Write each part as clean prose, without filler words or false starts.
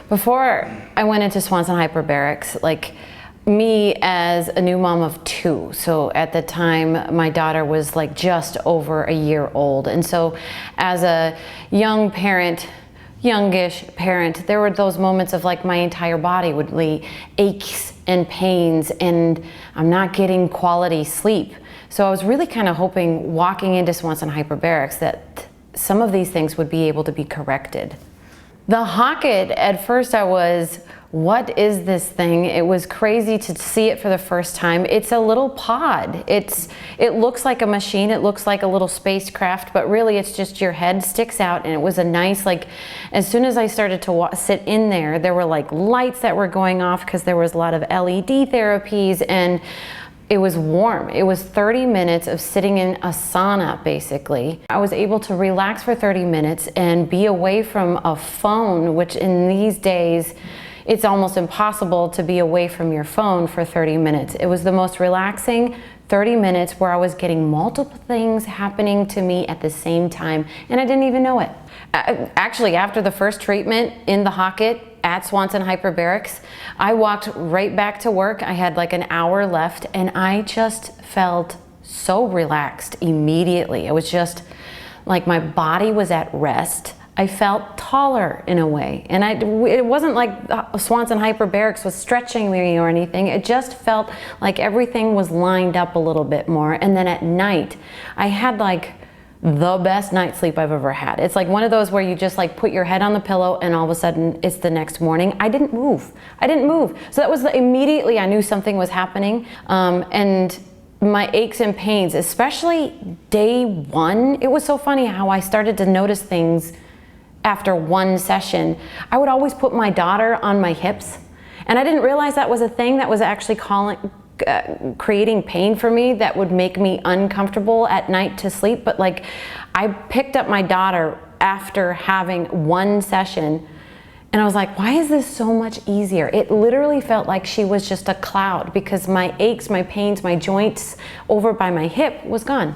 Before I went into Swanson Hyperbarics, like me as a new mom of 2, so at the time my daughter was like just over a year old, and so as a young parent, youngish parent, there were those moments of like my entire body would be aches and pains, and I'm not getting quality sleep. So I was really kind of hoping walking into Swanson Hyperbarics that some of these things would be able to be corrected. The HOCATT, at first I was, what is this thing? It was crazy to see it for the first time. It's a little pod. It looks like a machine, it looks like a little spacecraft, but really it's just your head sticks out, and it was a nice, like, as soon as I started to sit in there, there were like lights that were going off because there was a lot of LED therapies, and it was warm. It was 30 minutes of sitting in a sauna, basically. I was able to relax for 30 minutes and be away from a phone, which in these days, it's almost impossible to be away from your phone for 30 minutes. It was the most relaxing 30 minutes where I was getting multiple things happening to me at the same time, and I didn't even know it. Actually, after the first treatment in the HOCATT at Swanson Hyperbarics, I walked right back to work. I had like an hour left, and I just felt so relaxed immediately. It was just like my body was at rest. I felt taller in a way, and it wasn't like Swanson Hyperbarics was stretching me or anything. It just felt like everything was lined up a little bit more. And then at night, I had like the best night's sleep I've ever had. It's like one of those where you just like put your head on the pillow and all of a sudden it's the next morning. I didn't move. So that was immediately I knew something was happening. And my aches and pains, especially day 1, it was so funny how I started to notice things after one session. I would always put my daughter on my hips, and I didn't realize that was a thing that was actually creating pain for me that would make me uncomfortable at night to sleep. But like, I picked up my daughter after having one session, and I was like, why is this so much easier? It literally felt like she was just a cloud, because my aches, my pains, my joints over by my hip was gone.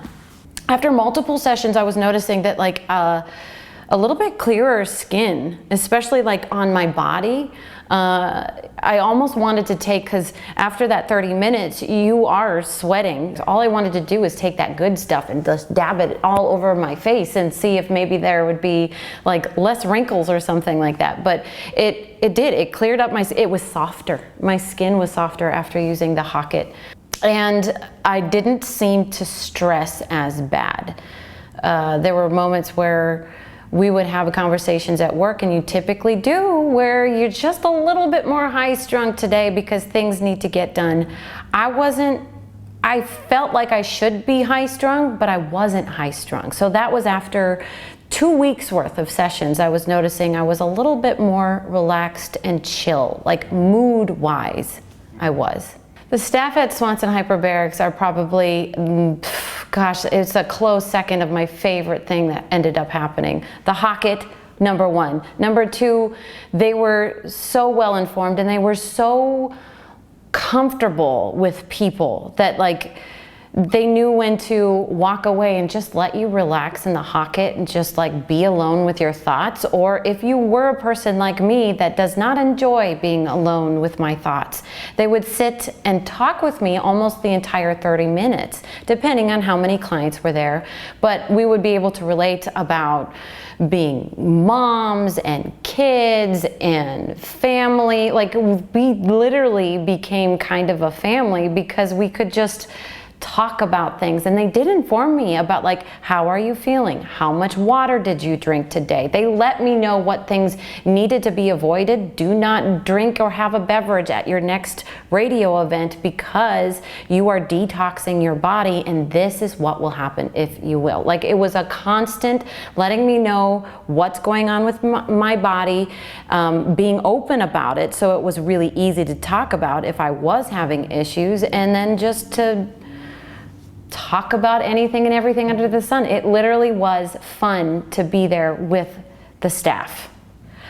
After multiple sessions, I was noticing that like a little bit clearer skin, especially like on my body. I almost wanted to take, because after that 30 minutes, you are sweating. All I wanted to do was take that good stuff and just dab it all over my face and see if maybe there would be like less wrinkles or something like that. But it did, it cleared up it was softer. My skin was softer after using the HOCATT. And I didn't seem to stress as bad. There were moments where we would have conversations at work, and you typically do, where you're just a little bit more high-strung today because things need to get done. I felt like I should be high-strung, but I wasn't high-strung. So that was after 2 weeks worth of sessions. I was noticing I was a little bit more relaxed and chill, like mood-wise I was. The staff at Swanson Hyperbarics are probably, gosh, it's a close second of my favorite thing that ended up happening. The HOCATT, number 1. Number 2, they were so well informed, and they were so comfortable with people that like they knew when to walk away and just let you relax in the HOCATT and just like be alone with your thoughts. Or if you were a person like me that does not enjoy being alone with my thoughts, they would sit and talk with me almost the entire 30 minutes, depending on how many clients were there. But we would be able to relate about being moms and kids and family. Like, we literally became kind of a family because we could just talk about things. And they did inform me about like, how are you feeling? How much water did you drink today? They let me know what things needed to be avoided. Do not drink or have a beverage at your next radio event because you are detoxing your body, and this is what will happen if you will. Like, it was a constant letting me know what's going on with my body, being open about it, so it was really easy to talk about if I was having issues, and then just to talk about anything and everything under the sun. It literally was fun to be there with the staff.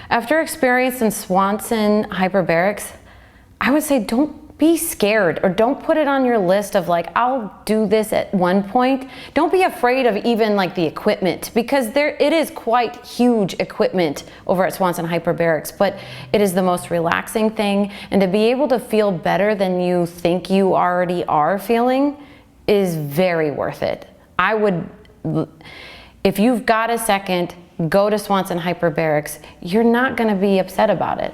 After experience in Swanson Hyperbarics, I would say don't be scared, or don't put it on your list of like, I'll do this at one point. Don't be afraid of even like the equipment, because it is quite huge equipment over at Swanson Hyperbarics, but it is the most relaxing thing. And to be able to feel better than you think you already are feeling is very worth it. I would, if you've got a second, go to Swanson Hyperbarics. You're not gonna be upset about it.